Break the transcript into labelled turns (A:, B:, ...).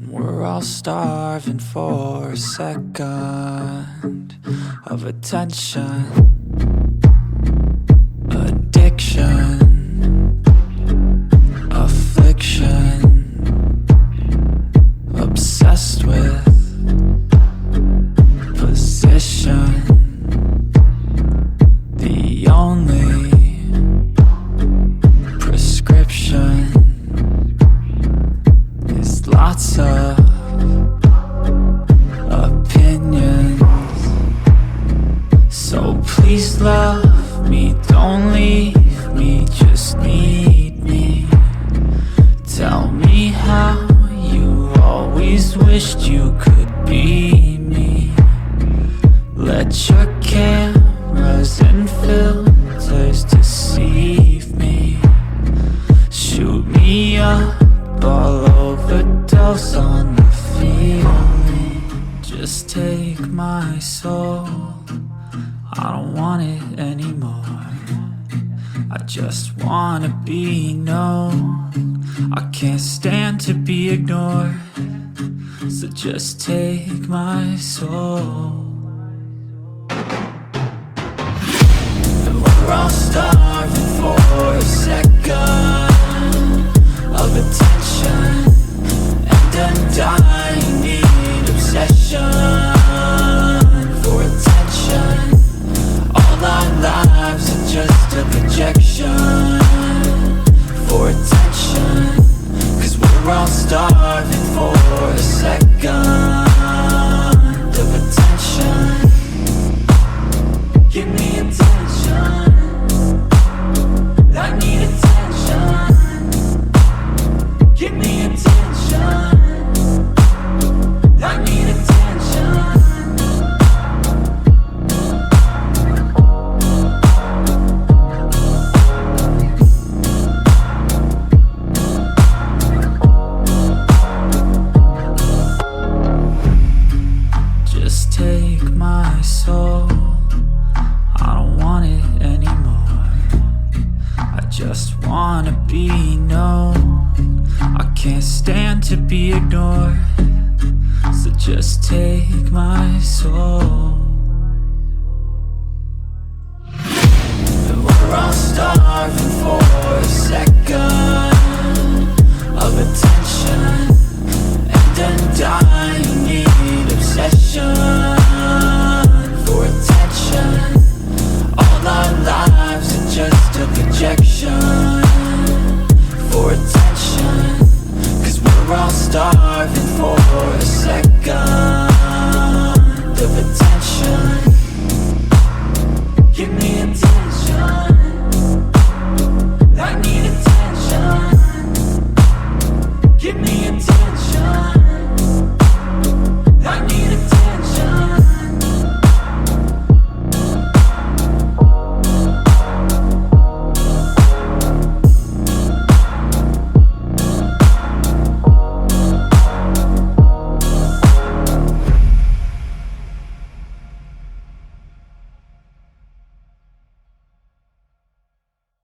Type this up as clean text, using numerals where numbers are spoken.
A: We're all starving for a second of attention, addiction, affliction, obsessed with position, the only prescription is lots of opinions. So please love me, don't leave me, just need me. Tell me how you always wished you could be me. Let your cameras and filters deceive me. Shoot me up, I'll overdose on the feeling. Just take my soul, I don't want it anymore. I just wanna be known, I can't stand to be ignored. So just take my soul. And we're all starving for a second of attention and undying need, obsession for attention. All our lives are just a projection for attention, 'cause we're all starving for a second of attention. Give me attention, I need attention. Give me attention, I need attention. Just take my soul, I don't want it anymore. I just wanna be known, I can't stand to be ignored. So just take my soul. And we're all starving for a second of attention and undying need, obsession for attention. All our lives are just a projection for attention, 'cause we're all starving for a second of attention. Give me attention.